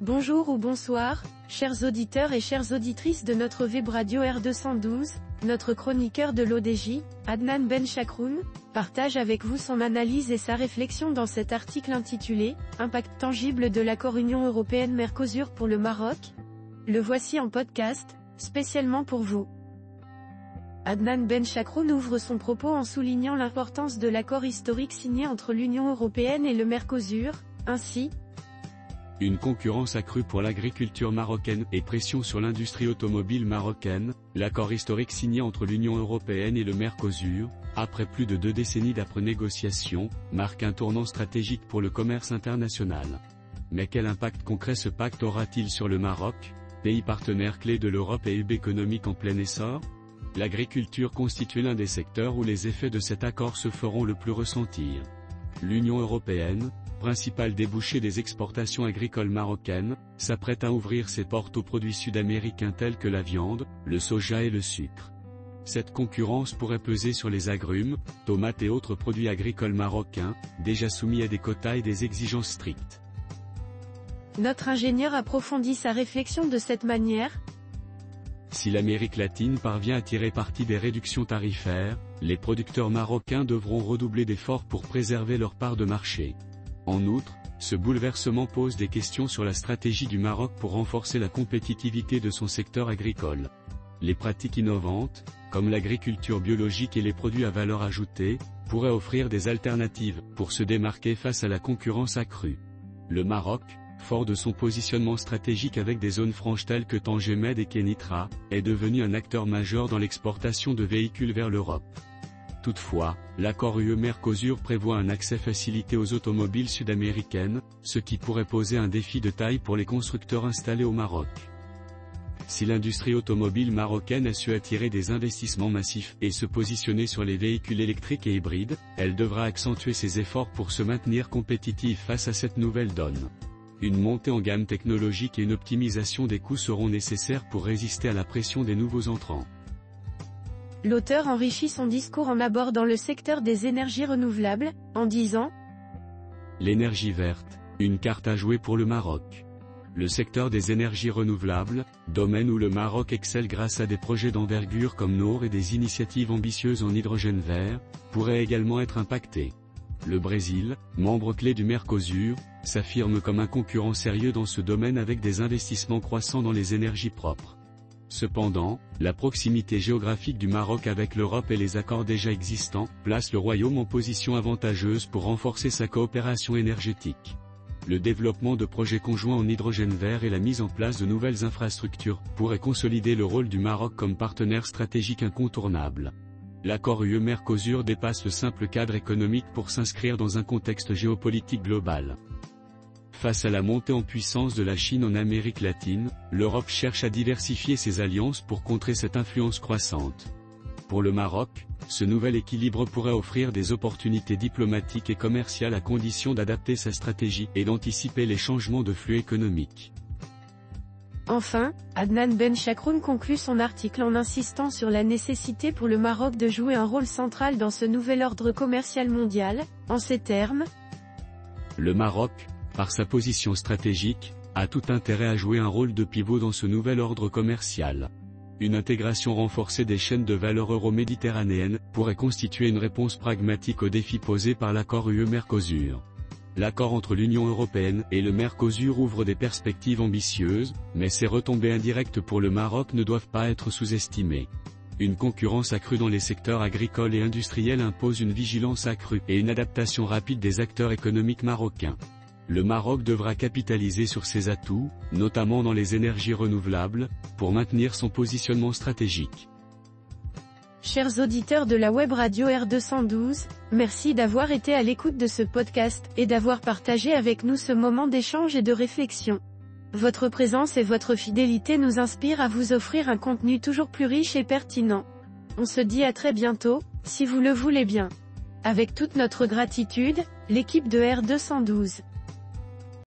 Bonjour ou bonsoir, chers auditeurs et chères auditrices de notre web radio R212, notre chroniqueur de l'ODJ, Adnan Ben Chakroun, partage avec vous son analyse et sa réflexion dans cet article intitulé « Impact tangible de l'accord Union Européenne-Mercosur pour le Maroc ». Le voici en podcast, spécialement pour vous. Adnan Ben Chakroun ouvre son propos en soulignant l'importance de l'accord historique signé entre l'Union Européenne et le Mercosur, ainsi une concurrence accrue pour l'agriculture marocaine et pression sur l'industrie automobile marocaine, l'accord historique signé entre l'Union Européenne et le Mercosur, après plus de 2 décennies d'âpres négociations, marque un tournant stratégique pour le commerce international. Mais quel impact concret ce pacte aura-t-il sur le Maroc, pays partenaire clé de l'Europe et hub économique en plein essor? L'agriculture constitue l'un des secteurs où les effets de cet accord se feront le plus ressentir. L'Union Européenne, principal débouché des exportations agricoles marocaines, s'apprête à ouvrir ses portes aux produits sud-américains tels que la viande, le soja et le sucre. Cette concurrence pourrait peser sur les agrumes, tomates et autres produits agricoles marocains, déjà soumis à des quotas et des exigences strictes. Notre ingénieur approfondit sa réflexion de cette manière. Si l'Amérique latine parvient à tirer parti des réductions tarifaires, les producteurs marocains devront redoubler d'efforts pour préserver leur part de marché. En outre, ce bouleversement pose des questions sur la stratégie du Maroc pour renforcer la compétitivité de son secteur agricole. Les pratiques innovantes, comme l'agriculture biologique et les produits à valeur ajoutée, pourraient offrir des alternatives pour se démarquer face à la concurrence accrue. Le Maroc, fort de son positionnement stratégique avec des zones franches telles que Tanger Med et Kénitra, est devenu un acteur majeur dans l'exportation de véhicules vers l'Europe. Toutefois, l'accord UE-Mercosur prévoit un accès facilité aux automobiles sud-américaines, ce qui pourrait poser un défi de taille pour les constructeurs installés au Maroc. Si l'industrie automobile marocaine a su attirer des investissements massifs et se positionner sur les véhicules électriques et hybrides, elle devra accentuer ses efforts pour se maintenir compétitive face à cette nouvelle donne. Une montée en gamme technologique et une optimisation des coûts seront nécessaires pour résister à la pression des nouveaux entrants. L'auteur enrichit son discours en abordant le secteur des énergies renouvelables, en disant « L'énergie verte, une carte à jouer pour le Maroc. Le secteur des énergies renouvelables, domaine où le Maroc excelle grâce à des projets d'envergure comme Nour et des initiatives ambitieuses en hydrogène vert, pourrait également être impacté. Le Brésil, membre clé du Mercosur, s'affirme comme un concurrent sérieux dans ce domaine avec des investissements croissants dans les énergies propres. Cependant, la proximité géographique du Maroc avec l'Europe et les accords déjà existants, place le Royaume en position avantageuse pour renforcer sa coopération énergétique. Le développement de projets conjoints en hydrogène vert et la mise en place de nouvelles infrastructures pourraient consolider le rôle du Maroc comme partenaire stratégique incontournable. L'accord UE-Mercosur dépasse le simple cadre économique pour s'inscrire dans un contexte géopolitique global. Face à la montée en puissance de la Chine en Amérique latine, l'Europe cherche à diversifier ses alliances pour contrer cette influence croissante. Pour le Maroc, ce nouvel équilibre pourrait offrir des opportunités diplomatiques et commerciales à condition d'adapter sa stratégie et d'anticiper les changements de flux économiques. Enfin, Adnan Ben Chakroun conclut son article en insistant sur la nécessité pour le Maroc de jouer un rôle central dans ce nouvel ordre commercial mondial, en ces termes. Le Maroc, par sa position stratégique, a tout intérêt à jouer un rôle de pivot dans ce nouvel ordre commercial. Une intégration renforcée des chaînes de valeur euro-méditerranéennes pourrait constituer une réponse pragmatique aux défis posés par l'accord UE-Mercosur. L'accord entre l'Union Européenne et le Mercosur ouvre des perspectives ambitieuses, mais ses retombées indirectes pour le Maroc ne doivent pas être sous-estimées. Une concurrence accrue dans les secteurs agricoles et industriels impose une vigilance accrue et une adaptation rapide des acteurs économiques marocains. Le Maroc devra capitaliser sur ses atouts, notamment dans les énergies renouvelables, pour maintenir son positionnement stratégique. Chers auditeurs de la web radio R212, merci d'avoir été à l'écoute de ce podcast et d'avoir partagé avec nous ce moment d'échange et de réflexion. Votre présence et votre fidélité nous inspirent à vous offrir un contenu toujours plus riche et pertinent. On se dit à très bientôt, si vous le voulez bien. Avec toute notre gratitude, l'équipe de R212.